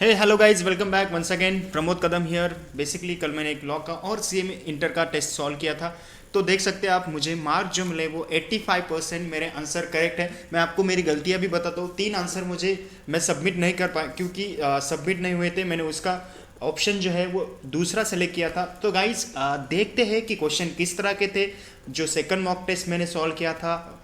Hey hello guys, welcome back once again. Pramod Kadam here. Basically कल मैंने एक लॉ का और सीए इंटर का टेस्ट सॉल्व किया था, तो देख सकते हैं आप मुझे मार्क जो मिले वो 85% मेरे आंसर करेक्ट है। मैं आपको मेरी गलतियां भी बताता हूँ। 3 आंसर मुझे मैं सबमिट नहीं कर पाया क्योंकि सबमिट नहीं हुए थे। मैंने उसका ऑप्शन जो है वो दूसरा सेलेक्ट किया था। तो गाइज देखते हैं कि क्वेश्चन किस तरह के थे। जो सेकंड मॉक टेस्ट मैंने सॉल्व किया था,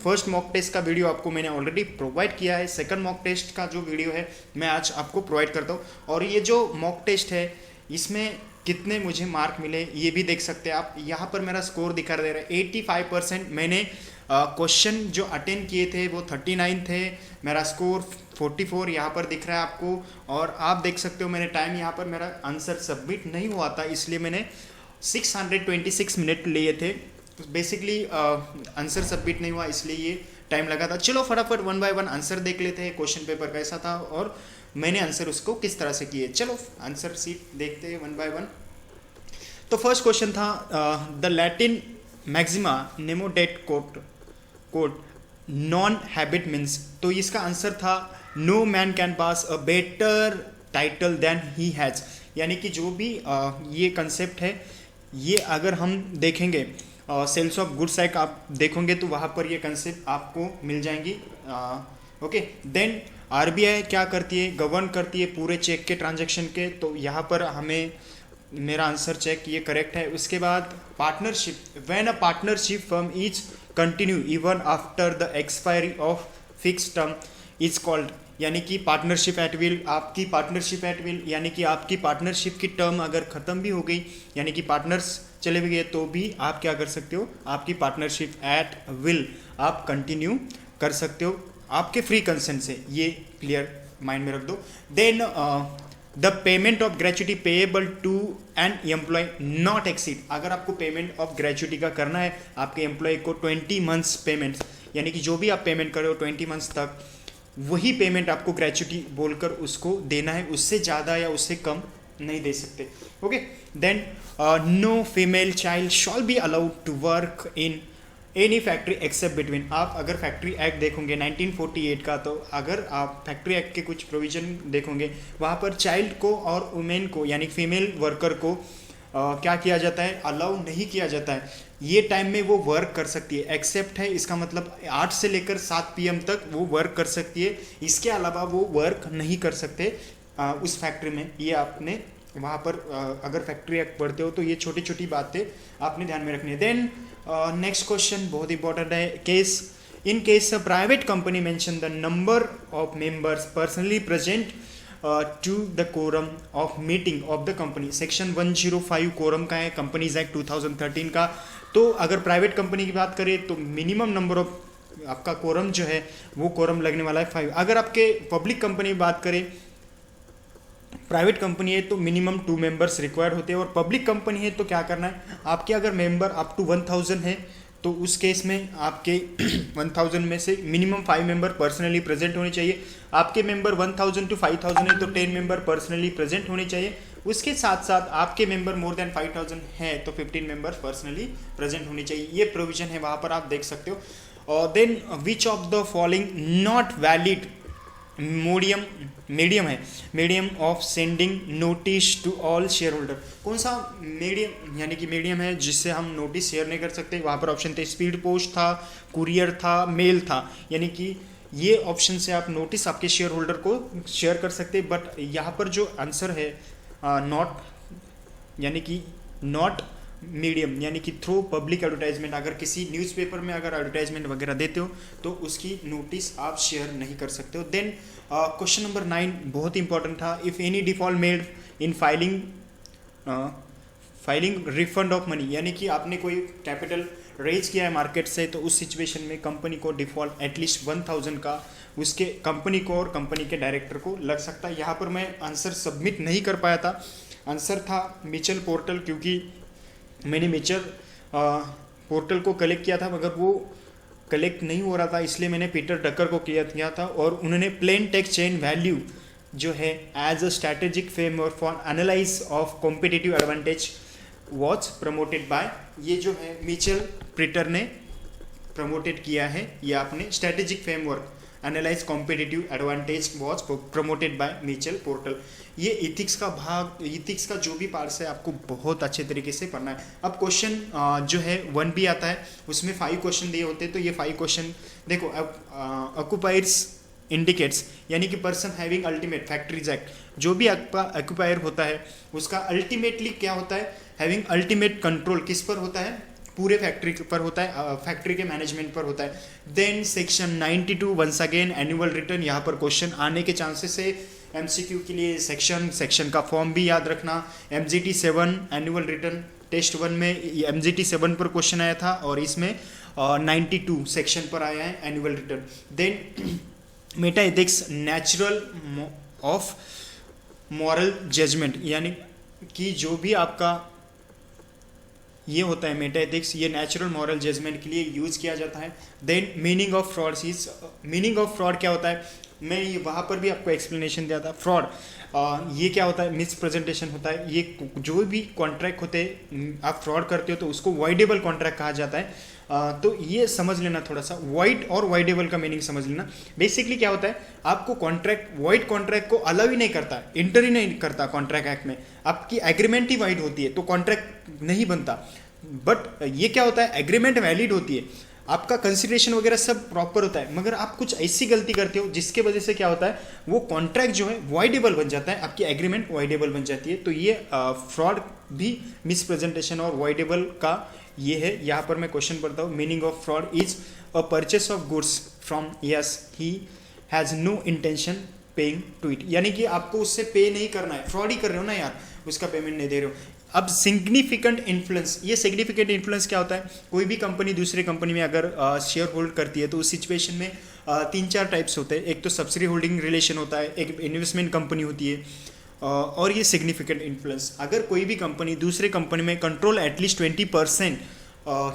फर्स्ट मॉक टेस्ट का वीडियो आपको मैंने ऑलरेडी प्रोवाइड किया है। सेकंड मॉक टेस्ट का जो वीडियो है मैं आज आपको प्रोवाइड करता हूँ। और ये जो मॉक टेस्ट है इसमें कितने मुझे मार्क मिले ये भी देख सकते हैं आप। यहाँ पर मेरा स्कोर दिखा दे रहा है 85%। मैंने क्वेश्चन जो अटेंड किए थे वो 39 थे। मेरा स्कोर 44 यहाँ पर दिख रहा है आपको। और आप देख सकते हो मैंने टाइम यहाँ पर मेरा आंसर सबमिट नहीं हुआ था, इसलिए मैंने 626 मिनट लिए थे। बेसिकली आंसर सबमिट नहीं हुआ इसलिए ये टाइम लगा था। चलो फटाफट वन बाय वन आंसर देख लेते हैं। क्वेश्चन पेपर कैसा था और मैंने आंसर उसको किस तरह से किए। चलो आंसर सीट देखते हैं वन बाय वन। तो फर्स्ट क्वेश्चन था the Latin maxima nemo dat quod non habit means. तो इसका आंसर था no man can pass a better title than he has. यानी कि जो भी ये कंसेप्ट है ये अगर हम देखेंगे सेल्स ऑफ गुड्स एक्ट आप देखोगे तो वहाँ पर ये कंसेप्ट आपको मिल जाएंगी। ओके, देन आरबीआई क्या करती है, गवर्न करती है पूरे चेक के ट्रांजैक्शन के। तो यहाँ पर हमें मेरा आंसर चेक ये करेक्ट है। उसके बाद partnership, when a partnership firm is continue even after the expiry of fix term is called. यानी कि पार्टनरशिप एट विल, आपकी पार्टनरशिप एट विल यानी कि आपकी पार्टनरशिप की टर्म अगर ख़त्म भी हो गई यानी कि पार्टनर्स चले भी गए तो भी आप क्या कर सकते हो, आपकी पार्टनरशिप एट विल आप कंटिन्यू कर सकते हो आपके फ्री कंसेंट से। ये क्लियर माइंड में रख दो। Then the payment of gratuity payable to an employee not exceed. अगर आपको पेमेंट ऑफ ग्रेचुटी का करना है आपके एम्प्लॉय को 20 मंथ्स पेमेंट, यानी कि जो भी आप पेमेंट कर रहे हो 20 मंथ्स तक वही पेमेंट आपको ग्रेचुटी बोलकर उसको देना है, उससे ज़्यादा या उससे कम नहीं दे सकते। Okay, then no female child shall be allowed to work in any factory except between. आप अगर फैक्ट्री एक्ट देखोगे 1948 का, तो अगर आप फैक्ट्री एक्ट के कुछ प्रोविजन देखोगे वहाँ पर चाइल्ड को और वुमेन को यानी फीमेल वर्कर को क्या किया जाता है, अलाउ नहीं किया जाता है। ये टाइम में वो वर्क कर सकती है। एक्सेप्ट है इसका मतलब 8 से लेकर 7 PM तक वो वर्क कर सकती है, इसके अलावा वो वर्क नहीं कर सकते उस फैक्ट्री में। ये आपने वहाँ पर अगर फैक्ट्री एक्ट पढ़ते हो तो ये छोटी छोटी बातें आपने ध्यान में रखनी है। देन नेक्स्ट क्वेश्चन बहुत इंपॉर्टेंट है। Case in case a private company mention the number of members personally present to the quorum of meeting of the company. Section 105 quorum का है, कंपनीज एक्ट 2013 का। तो अगर प्राइवेट कंपनी की बात करें तो मिनिमम नंबर ऑफ आपका कोरम जो है वो कोरम लगने वाला है 5। अगर आपके पब्लिक कंपनी की बात करें, प्राइवेट कंपनी है तो मिनिमम 2 मेंबर्स रिक्वायर्ड होते हैं। और पब्लिक कंपनी है तो क्या करना है, आपके अगर मेंबर अप टू 1000 है तो उस केस में आपके 1000 में से मिनिमम 5 मेंबर पर्सनली प्रेजेंट होने चाहिए। आपके मेंबर 1000 to 5000 है तो 10 मेंबर पर्सनली प्रेजेंट होने चाहिए। उसके साथ साथ आपके मेंबर मोर देन 5000 है तो 15 मेंबर पर्सनली प्रेजेंट होने चाहिए। ये प्रोविजन है, वहाँ पर आप देख सकते हो। और then which of the following not valid medium है, medium of sending notice to all shareholder. कौन सा मीडियम यानी कि मीडियम है जिससे हम नोटिस शेयर नहीं कर सकते। वहाँ पर ऑप्शन थे स्पीड पोस्ट था, कुरियर था, मेल था। यानी कि ये ऑप्शन से आप नोटिस आपके शेयर होल्डर को शेयर कर सकते। बट यहाँ पर जो आंसर है नॉट, यानी कि नॉट मीडियम यानी कि थ्रू पब्लिक एडवर्टाइजमेंट। अगर किसी न्यूज़पेपर में अगर एडवर्टाइजमेंट वगैरह देते हो तो उसकी नोटिस आप शेयर नहीं कर सकते हो। देन क्वेश्चन नंबर 9 बहुत इंपॉर्टेंट था। If any default made in filing refund of money, यानी कि आपने कोई कैपिटल रेज किया है मार्केट से तो उस सिचुएशन में कंपनी को डिफॉल्ट एटलीस्ट 1000 का उसके कंपनी को और कंपनी के डायरेक्टर को लग सकता है। यहाँ पर मैं आंसर सबमिट नहीं कर पाया था। आंसर था मिचेल पोर्टल, क्योंकि मैंने मिचेल पोर्टल को कलेक्ट किया था मगर वो कलेक्ट नहीं हो रहा था, इसलिए मैंने पीटर डकर को किया था। और उन्होंने प्लेन टेक्स्ट चेन वैल्यू जो है as a strategic framework for analyze of competitive advantage was promoted by, ये जो है मिचेल पीटर ने प्रमोटेड किया है। ये आपने strategic framework analyse competitive advantage was promoted bye Mitchell portal. ये इथिक्स का जो भी पार्ट्स है आपको बहुत अच्छे तरीके से पढ़ना है। अब क्वेश्चन जो है 1B आता है, उसमें 5 क्वेश्चन दिए होते हैं। तो ये 5 क्वेश्चन देखो, ऑक्युपायर्स इंडिकेट्स यानी कि person having ultimate factories act, जो भी ऑक्युपायर होता है उसका अल्टीमेटली क्या होता है, हैविंग अल्टीमेट कंट्रोल किस पर होता है, पूरे फैक्ट्री पर होता है, फैक्ट्री के मैनेजमेंट पर होता है। Then section 92 once again annual return, यहाँ पर क्वेश्चन आने के चांसेस है। एमसीक्यू के लिए सेक्शन का फॉर्म भी याद रखना। MGT 7 एनुअल रिटर्न टेस्ट 1 में MGT 7 पर क्वेश्चन आया था और इसमें 92 सेक्शन पर आया है annual return. Then meta ethics natural of moral judgement, यानी कि जो भी आपका ये होता है मेटा एथिक्स, ये नेचुरल मॉरल जजमेंट के लिए यूज किया जाता है। Then meaning of fraud meaning of fraud क्या होता है, मैं ये वहाँ पर भी आपको एक्सप्लेनेशन दिया था। फ्रॉड ये क्या होता है, मिस प्रेजेंटेशन होता है। ये जो भी कॉन्ट्रैक्ट होते हैं आप फ्रॉड करते हो तो उसको वॉइडेबल कॉन्ट्रैक्ट कहा जाता है। तो ये समझ लेना थोड़ा सा, वॉइड और वॉइडेबल का मीनिंग समझ लेना। बेसिकली क्या होता है, आपको कॉन्ट्रैक्ट वॉइड कॉन्ट्रैक्ट को अलाउ ही नहीं करता, इंटर ही नहीं करता कॉन्ट्रैक्ट एक्ट में। आपकी एग्रीमेंट ही वाइड होती है तो कॉन्ट्रैक्ट नहीं बनता। बट ये क्या होता है, एग्रीमेंट वैलिड होती है, आपका कंसिडरेशन वगैरह सब प्रॉपर होता है, मगर आप कुछ ऐसी गलती करते हो जिसके वजह से क्या होता है, वो कॉन्ट्रैक्ट जो है वॉइडेबल बन जाता है, आपकी एग्रीमेंट वॉइडेबल बन जाती है। तो ये फ्रॉड भी मिसप्रेजेंटेशन और वॉइडेबल का ये है। यहाँ पर मैं क्वेश्चन पढ़ता हूँ। Meaning of fraud is a purchase of goods from yes he has no intention paying to it, यानी कि आपको उससे पे नहीं करना है, फ्रॉड ही कर रहे हो ना यार, उसका पेमेंट नहीं दे रहे हो। अब सिग्निफिकेंट इन्फ्लुएंस, ये सिग्निफिकेंट इन्फ्लुएंस क्या होता है, कोई भी कंपनी दूसरे कंपनी में अगर शेयर होल्ड करती है तो उस सिचुएशन में 3-4 टाइप्स होते हैं। एक तो सब्सिडी होल्डिंग रिलेशन होता है, एक इन्वेस्टमेंट कंपनी होती है, और ये सिग्निफिकेंट इन्फ्लुएंस। अगर कोई भी कंपनी दूसरे कंपनी में control at least 20%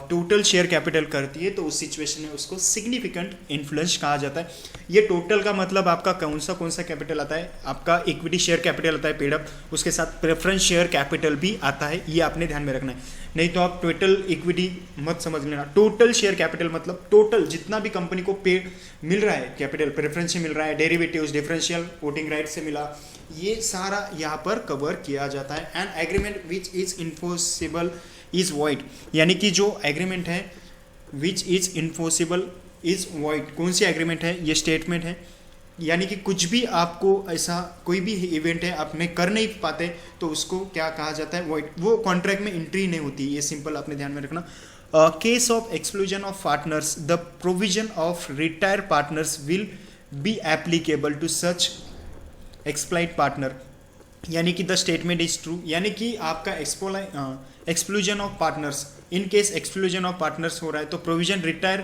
total share capital करती है तो उस सिचुएशन में उसको सिग्निफिकेंट इन्फ्लुएंस कहा जाता है। ये टोटल का मतलब आपका कौन सा कैपिटल आता है, आपका इक्विटी शेयर कैपिटल आता है पेड अप, उसके साथ प्रेफरेंस शेयर कैपिटल भी आता है, ये आपने ध्यान में रखना है। नहीं तो आप टोटल इक्विटी मत समझ लेना। टोटल शेयर कैपिटल मतलब टोटल जितना भी कंपनी को पे मिल रहा है कैपिटल, प्रेफरेंस से मिल रहा है, डेरिवेटिव्स डिफरेंशियल वोटिंग राइट से मिला, ये सारा यहाँ पर कवर किया जाता है। And agreement which is enforceable is void, यानी कि जो एग्रीमेंट है which is enforceable is void, कौन सी एग्रीमेंट है, ये स्टेटमेंट है। यानी कि कुछ भी आपको ऐसा कोई भी इवेंट है आपने कर नहीं पाते तो उसको क्या कहा जाता है, वॉइड, वो कॉन्ट्रैक्ट में एंट्री नहीं होती। ये सिंपल आपने ध्यान में रखना। Case of exclusion of partners, the provision of retire partners will be applicable to such expelled partner, यानी कि द स्टेटमेंट इज ट्रू, यानी कि आपका exclusion of partners, in case exclusion of partners हो रहा है तो provision retire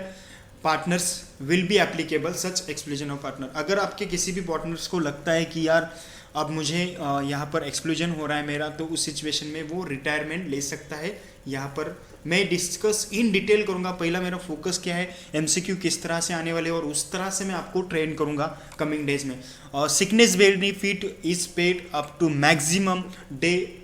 partners will be applicable such exclusion of partner. अगर आपके किसी भी पार्टनर्स को लगता है कि यार अब मुझे यहाँ पर एक्सक्लूजन हो रहा है मेरा, तो उस सिचुएशन में वो रिटायरमेंट ले सकता है। यहाँ पर मैं डिस्कस इन डिटेल करूँगा, पहला मेरा फोकस क्या है, MCQ किस तरह से आने वाले और उस तरह से मैं आपको ट्रेन करूँगा कमिंग डेज में। Sickness benefit is paid up to maximum day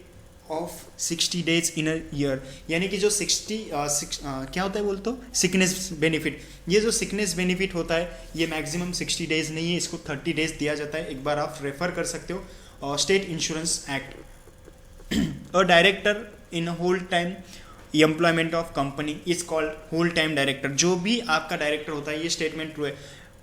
of 60 days in a year, यानी कि जो 60 क्या होता है बोलते हो, सिकनेस बेनिफिट, ये जो सिकनेस बेनिफिट होता है ये मैक्सिमम 60 डेज नहीं है, इसको 30 डेज दिया जाता है। एक बार आप रेफर कर सकते हो state insurance act. A director in whole time employment of company is called whole time director. जो भी आपका डायरेक्टर होता है, ये स्टेटमेंट ट्रू है,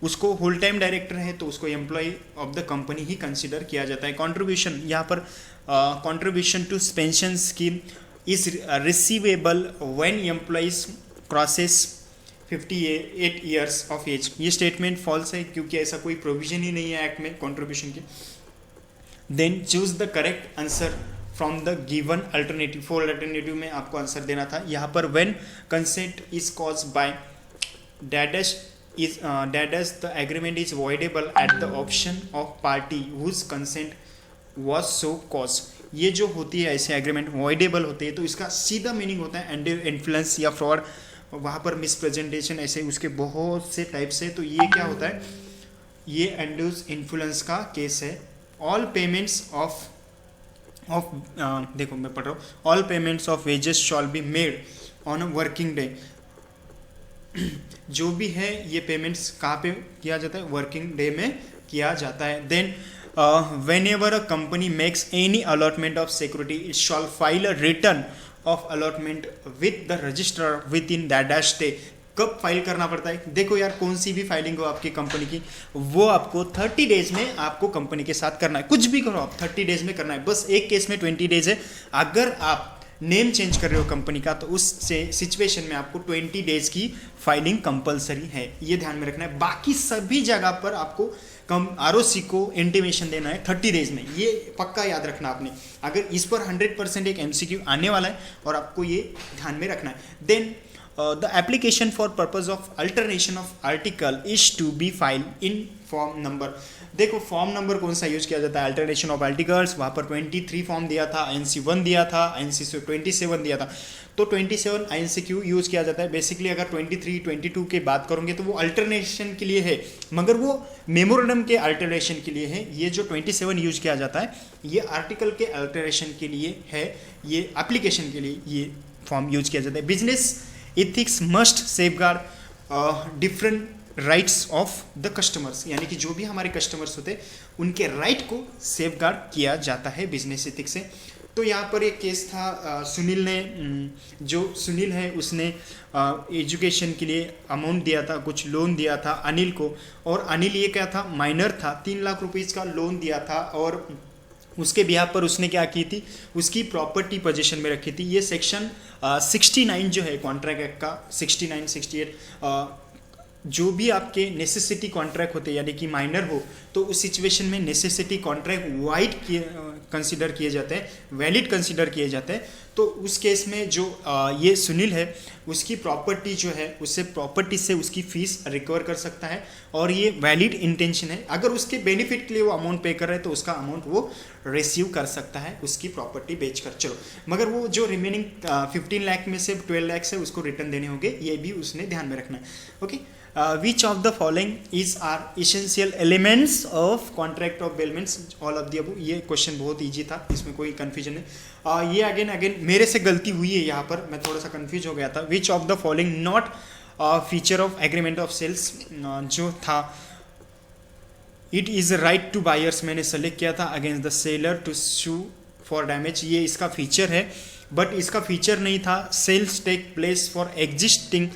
उसको होल टाइम डायरेक्टर है तो उसको एम्प्लॉय ऑफ द कंपनी ही कंसिडर किया जाता है। कंट्रीब्यूशन, यहाँ पर contribution to pension scheme is receivable when employees crosses 58 years of age. ये स्टेटमेंट फॉल्स है क्योंकि ऐसा कोई प्रोविजन ही नहीं है एक्ट में कंट्रीब्यूशन की। Then choose the correct answer from the given alternative, 4 alternative में आपको आंसर देना था। यहाँ पर when consent is caused by dash the agreement is voidable at the option of party whose consent was so caused। ये जो होती है ऐसे एग्रीमेंट voidable होती है तो इसका सीधा मीनिंग होता है undue इन्फ्लुएंस या फ्रॉड, वहाँ पर मिसप्रेजेंटेशन, ऐसे उसके बहुत से टाइप्स है। तो ये क्या होता है, ये undue इन्फ्लुएंस का केस है। ऑल पेमेंट्स ऑफ देखो मैं पढ़ रहा हूँ, all payments of wages shawl be made on a working day जो भी है ये पेमेंट्स कहाँ पे किया जाता है, वर्किंग डे में किया जाता है। Then whenever a company makes any allotment of security, it shall file a return of allotment with the registrar within that dash day। कब फाइल करना पड़ता है, देखो यार कौन सी भी फाइलिंग हो आपकी कंपनी की, वो आपको 30 डेज में आपको कंपनी के साथ करना है। कुछ भी करो आप 30 डेज में करना है। बस एक केस में 20 डेज है, अगर आप नेम चेंज कर रहे हो कंपनी का तो उस सिचुएशन में आपको 20 डेज की फाइलिंग कंपलसरी है, ये ध्यान में रखना है। बाकी सभी जगह पर आपको कम आरओसी को इंटीमेशन देना है 30 डेज में, ये पक्का याद रखना आपने। अगर इस पर 100% एक एमसीक्यू आने वाला है और आपको ये ध्यान में रखना है। Then the application for purpose of alternation of article is to be file in form number. देखो फॉर्म नंबर कौन सा यूज किया जाता है, अल्टरनेशन ऑफ आर्टिकल्स, वहाँ पर 23 फॉर्म दिया था, INC 1 दिया था, INC 27 दिया था, तो 27 INCQ यूज किया जाता है। बेसिकली अगर 23, 22 की बात करोगे तो वो अल्टरनेशन के लिए है, मगर वो मेमोरेंडम के अल्टरनेशन के लिए है। ये जो 27 यूज किया जाता है ये आर्टिकल के अल्टरनेशन के लिए है, ये एप्लीकेशन के लिए ये फॉर्म यूज किया जाता है। Business ethics must safeguard different rights of the customers, यानी कि जो भी हमारे कस्टमर्स होते हैं उनके राइट को सेफगार्ड किया जाता है बिजनेस एथिक्स से। तो यहाँ पर एक केस था, सुनील ने, जो सुनील है उसने एजुकेशन के लिए अमाउंट दिया था, कुछ लोन दिया था अनिल को, और अनिल ये क्या था, माइनर था, 3 लाख रुपीज़ का लोन दिया था, और उसके बिहाफ पर उसने क्या की थी, उसकी प्रॉपर्टी पोजीशन में रखी थी। ये सेक्शन 69 जो है कॉन्ट्रैक्ट एक्ट का, 69, 68, जो भी आपके नेसेसिटी कॉन्ट्रैक्ट होते यानी कि माइनर हो तो उस सिचुएशन में नेसेसिटी कॉन्ट्रैक्ट वाइड कंसीडर किए जाते हैं, वैलिड कंसीडर किए जाते हैं। तो उस केस में जो ये सुनील है उसकी प्रॉपर्टी जो है उससे प्रॉपर्टी से उसकी फीस रिकवर कर सकता है, और ये वैलिड इंटेंशन है। अगर उसके बेनिफिट के लिए वो अमाउंट पे कर रहे हैं तो उसका अमाउंट वो रिसीव कर सकता है उसकी प्रॉपर्टी बेचकर। चलो, मगर वो जो रिमेनिंग 15 लाख में से 12 लाख से उसको रिटर्न देने होंगे, ये भी उसने ध्यान में रखना है। Okay, which of the following is are essential elements of contract of bailments, all of the above। ये क्वेश्चन बहुत इजी था, इसमें कोई कंफ्यूजन नहीं। ये अगेन मेरे से गलती हुई है, यहाँ पर मैं थोड़ा सा कंफ्यूज हो गया था। which of the following not feature of agreement of sales, जो था it is right to buyers मैंने सेलेक्ट किया था, against the seller to sue for damage, ये इसका फीचर है, बट इसका फीचर नहीं था sales take place for existing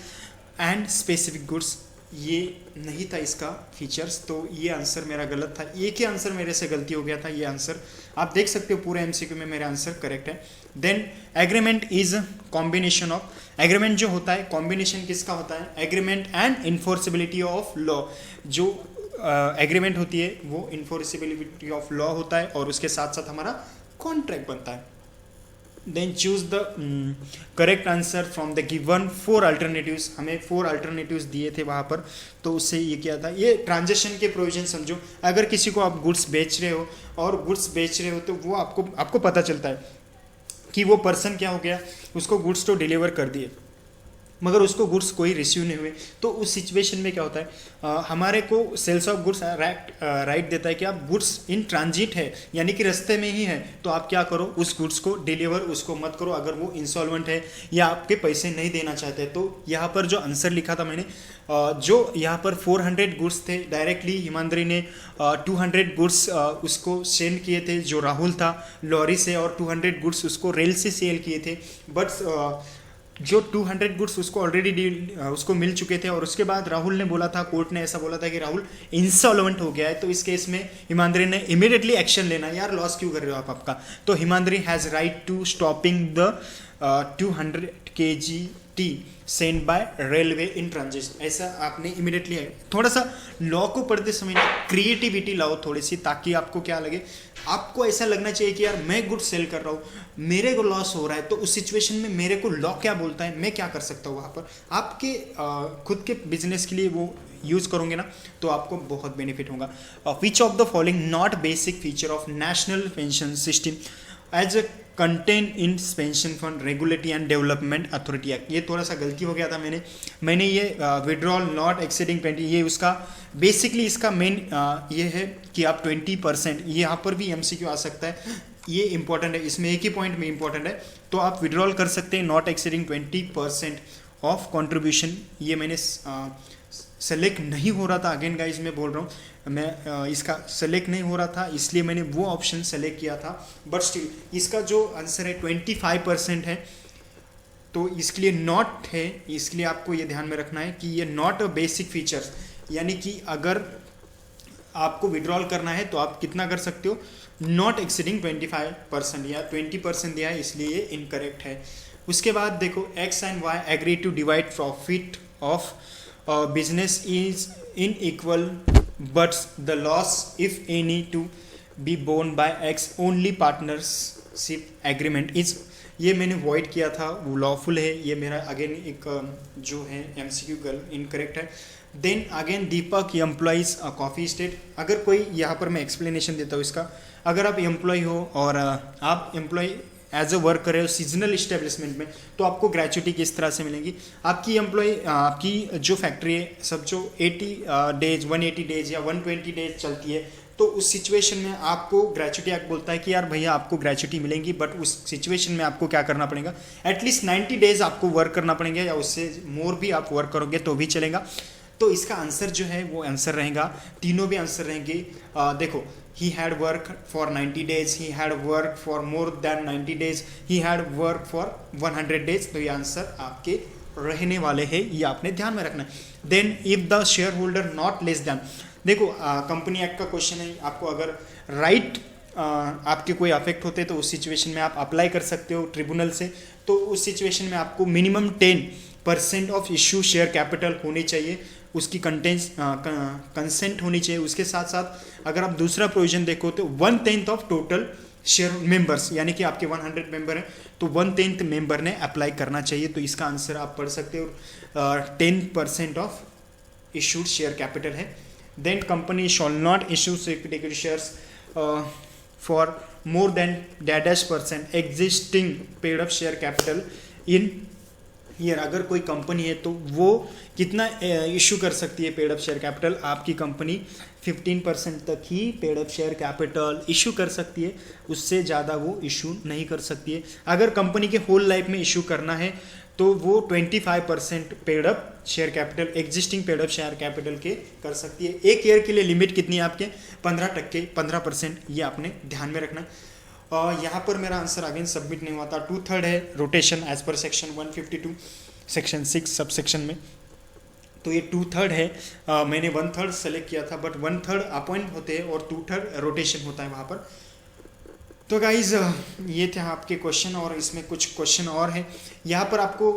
and specific goods, ये नहीं था इसका फीचर्स। तो ये आंसर मेरा गलत था, एक ही आंसर मेरे से गलती हो गया था। ये आंसर आप देख सकते हो पूरे एमसीक्यू में मेरा आंसर करेक्ट है। Then agreement is combination of, agreement जो होता है कॉम्बिनेशन किसका होता है, agreement and enforceability of law. जो एग्रीमेंट होती है वो इन्फोर्सिबिलिटी ऑफ लॉ होता है, और उसके साथ साथ हमारा कॉन्ट्रैक्ट बनता है। Then choose the correct answer from the given 4 alternatives, हमें 4 अल्टरनेटिव्स दिए थे वहाँ पर, तो उससे ये क्या था, ये ट्रांजेक्शन के प्रोविजन समझो। अगर किसी को आप गुड्स बेच रहे हो और गुड्स बेच रहे हो तो वो आपको पता चलता है कि वो पर्सन क्या हो गया, उसको गुड्स तो डिलीवर कर दिए मगर उसको गुड्स कोई रिसीव नहीं हुए, तो उस सिचुएशन में क्या होता है, हमारे को सेल्स ऑफ गुड्स राइट देता है कि आप गुड्स इन ट्रांजिट है, यानी कि रास्ते में ही है, तो आप क्या करो, उस गुड्स को डिलीवर उसको मत करो अगर वो इंसॉल्वेंट है या आपके पैसे नहीं देना चाहते। तो यहाँ पर जो आंसर लिखा था मैंने, जो यहाँ पर 400 गुड्स थे, डायरेक्टली हिमांद्री ने 200 गुड्स उसको सेंड किए थे, जो राहुल था लॉरी से, और 200 गुड्स उसको रेल से सेल किए थे। बट जो 200 गुड्स उसको ऑलरेडी उसको मिल चुके थे, और उसके बाद राहुल ने बोला था, कोर्ट ने ऐसा बोला था कि राहुल इंसॉल्वेंट हो गया है। तो इस केस में हिमांद्री ने इमीडिएटली एक्शन लेना, यार लॉस क्यों कर रहे हो आप आपका, तो Himadri has right to stopping the 200 kg send by railway in transit, ऐसा आपने इमीडिएटली है। थोड़ा सा लॉ को पढ़ते समय क्रिएटिविटी लाओ थोड़ी सी, ताकि आपको क्या लगे, आपको ऐसा लगना चाहिए कि यार मैं गुड सेल कर रहा हूँ, मेरे को लॉस हो रहा है, तो उस सिचुएशन में मेरे को लॉ क्या बोलता है, मैं क्या कर सकता हूँ। वहाँ पर आपके खुद के बिजनेस के लिए वो यूज़ करोगे ना, तो आपको बहुत बेनिफिट होगा। Which of the following not basic feature of national pension system as a contain in pension fund regulatory and development authority act. ये थोड़ा सा गलती हो गया था, मैंने ये विड्रॉल नॉट एक्सीडिंग 20, ये उसका बेसिकली इसका मेन ये है कि आप 20%, यहाँ पर भी एमसीक्यू आ सकता है, ये इंपॉर्टेंट है, इसमें एक ही पॉइंट में इंपॉर्टेंट है। तो आप विड्रॉल कर सकते हैं नॉट एक्सीडिंग 20% ऑफ कंट्रीब्यूशन ये मैंने सेलेक्ट नहीं हो रहा था। अगेन गाइज मैं बोल रहा हूँ, मैं इसका सेलेक्ट नहीं हो रहा था इसलिए मैंने वो ऑप्शन सेलेक्ट किया था, बट स्टिल इसका जो आंसर है 25% है, तो इसके लिए नॉट है। इसलिए आपको ये ध्यान में रखना है कि ये नॉट अ बेसिक फीचर्स, यानी कि अगर आपको विड्रॉल करना है तो आप कितना कर सकते हो, नॉट एक्सीडिंग 25% या 20% दिया है, इसलिए ये इनकरेक्ट है। उसके बाद देखो X and Y agree to divide profit of business is in equal but the loss if any to be borne by X only partnership agreement is, ये मैंने वॉइड किया था, वो लॉफुल है। ये मेरा अगेन एक जो है एमसीक्यू गर्ल इनकरेक्ट है। देन अगेन दीपक एम्प्लॉइज कॉफ़ी स्टेट, अगर कोई यहाँ पर मैं एक्सप्लेनेशन देता हूँ इसका, अगर आप एम्प्लॉय हो और आप एम्प्लॉय एज अ वर्क कर रहे हो सीजनल इस्टेब्लिशमेंट में, तो आपको ग्रेचुटी किस तरह से मिलेगी। आपकी एम्प्लॉय आपकी जो फैक्ट्री है सब जो 80 डेज 180 डेज या 120 डेज चलती है, तो उस सिचुएशन में आपको ग्रेचुटी एक्ट बोलता है कि यार भैया आपको ग्रेचुटी मिलेंगी, बट उस सिचुएशन में आपको क्या करना पड़ेगा, एटलीस्ट 90 डेज आपको वर्क करना पड़ेगा, या उससे मोर भी आप वर्क करोगे तो भी चलेगा। तो इसका आंसर जो है वो आंसर रहेगा, तीनों भी आंसर रहेंगे। देखो, he had work for 90 days, he had work for more then 90 days, he had work for 100 days, तो ये आंसर आपके रहने वाले हैं, ये आपने ध्यान में रखना है। Then if the share holder not less than, देखो कंपनी एक्ट का क्वेश्चन है, आपको अगर राइट आपके कोई अफेक्ट होते तो उस सिचुएशन में आप अप्लाई कर सकते हो ट्रिब्यूनल से, तो उस सिचुएशन में आपको minimum 10% of issue share capital होनी चाहिए, उसकी कंसेंट होनी चाहिए। उसके साथ साथ अगर आप दूसरा प्रोविजन देखो तो 1/10 ऑफ टोटल शेयर मेंबर्स, यानी कि आपके 100 मेंबर हैं तो 1/10 मेंबर ने अप्लाई करना चाहिए, तो इसका आंसर आप पढ़ सकते हो 10% ऑफ इशूड शेयर कैपिटल है। Then company shall not issue equity shares for more than %% existing paid up share capital in year. अगर कोई कंपनी है तो वो कितना इशू कर सकती है पेड अप शेयर कैपिटल, आपकी कंपनी 15% तक ही paid up share capital issue कर सकती है, उससे ज़्यादा वो इशू नहीं कर सकती है। अगर कंपनी के होल लाइफ में इशू करना है तो वो 25% paid up share capital existing paid up share capital के कर सकती है। एक ईयर के लिए लिमिट कितनी है आपके 15%, ये आपने ध्यान में रखना। यहाँ पर मेरा आंसर अगेन सबमिट नहीं हुआ था। 2/3 है रोटेशन एज पर सेक्शन 152 सेक्शन 6 सब सेक्शन में, तो ये 2/3 है। मैंने 1/3 सेलेक्ट किया था, बट 1/3 अपॉइंट होते हैं और 2/3 रोटेशन होता है वहाँ पर। तो गाइज ये थे आपके क्वेश्चन, और इसमें कुछ क्वेश्चन और हैं। यहाँ पर आपको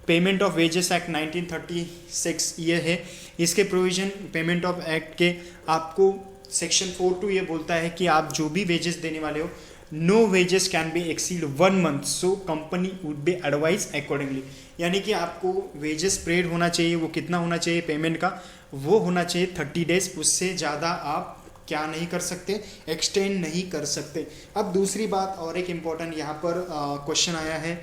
पेमेंट ऑफ वेजेस एक्ट 1936 ये है, इसके प्रोविजन पेमेंट ऑफ एक्ट के आपको सेक्शन 4(2) ये बोलता है कि आप जो भी वेजेस देने वाले हो, no wages can be exceed 1 month, so company would be advise accordingly, यानी कि आपको वेजेस पेड होना चाहिए, वो कितना होना चाहिए पेमेंट का, वो होना चाहिए 30 डेज, उससे ज़्यादा आप क्या नहीं कर सकते, एक्सटेंड नहीं कर सकते। अब दूसरी बात और एक इम्पॉर्टेंट यहाँ पर क्वेश्चन आया है,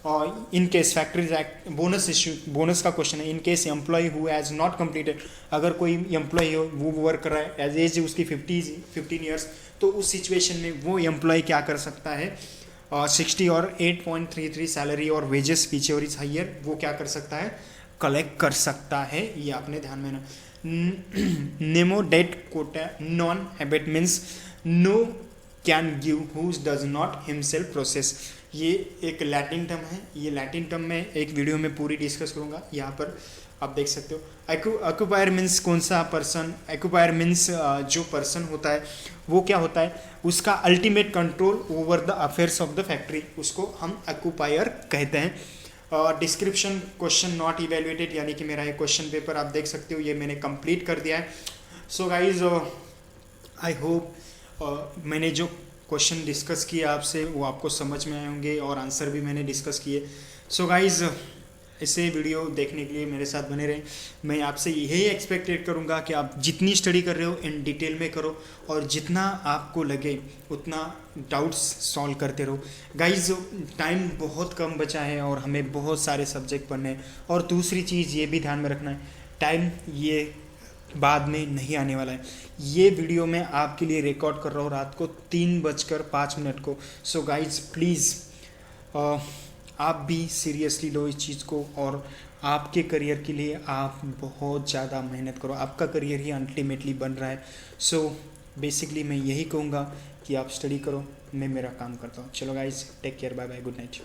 और in case factories act bonus issue, bonus का क्वेश्चन है। In case employee who has not completed, अगर कोई एम्प्लॉय हो वो वर्क कर रहा है एज एज उसकी 15 ईयर्स, तो उस सिचुएशन में वो एम्प्लॉय क्या कर सकता है, 60 और 8.33 सैलरी और वेजेस पीछे और इज हाइयर, वो क्या कर सकता है, कलेक्ट कर सकता है, ये आपने ध्यान में ना। नेमो डेट कोटा नॉन habit means no can give whose does not himself process, ये एक लैटिन टर्म है। ये लैटिन टर्म में एक वीडियो में पूरी डिस्कस करूँगा, यहाँ पर आप देख सकते हो। ऑक्यूपायर मीन्स कौन सा पर्सन, ऑक्यूपायर मीन्स जो पर्सन होता है वो क्या होता है, उसका ultimate control over the affairs of the factory, उसको हम ऑक्यूपायर कहते हैं। डिस्क्रिप्शन क्वेश्चन नॉट इवेल्युएटेड, यानी कि मेरा ये क्वेश्चन पेपर आप देख सकते हो, ये मैंने कंप्लीट कर दिया है। सो गाइज आई होप मैंने जो क्वेश्चन डिस्कस किए आपसे वो आपको समझ में आए होंगे, और आंसर भी मैंने डिस्कस किए। सो गाइज ऐसे वीडियो देखने के लिए मेरे साथ बने रहें। मैं आपसे यही एक्सपेक्टेड करूँगा कि आप जितनी स्टडी कर रहे हो इन डिटेल में करो, और जितना आपको लगे उतना डाउट्स सॉल्व करते रहो। गाइज टाइम बहुत कम बचा है और हमें बहुत सारे सब्जेक्ट पढ़ने हैं, और दूसरी चीज़ ये भी ध्यान में रखना है, टाइम ये बाद में नहीं आने वाला है। ये वीडियो मैं आपके लिए रिकॉर्ड कर रहा हूँ रात को 3:05 को। सो गाइज प्लीज़ आप भी सीरियसली लो इस चीज़ को, और आपके करियर के लिए आप बहुत ज़्यादा मेहनत करो, आपका करियर ही अल्टीमेटली बन रहा है। सो बेसिकली मैं यही कहूँगा कि आप स्टडी करो, मैं मेरा काम करता हूँ। चलो guys, take care, bye bye, good night.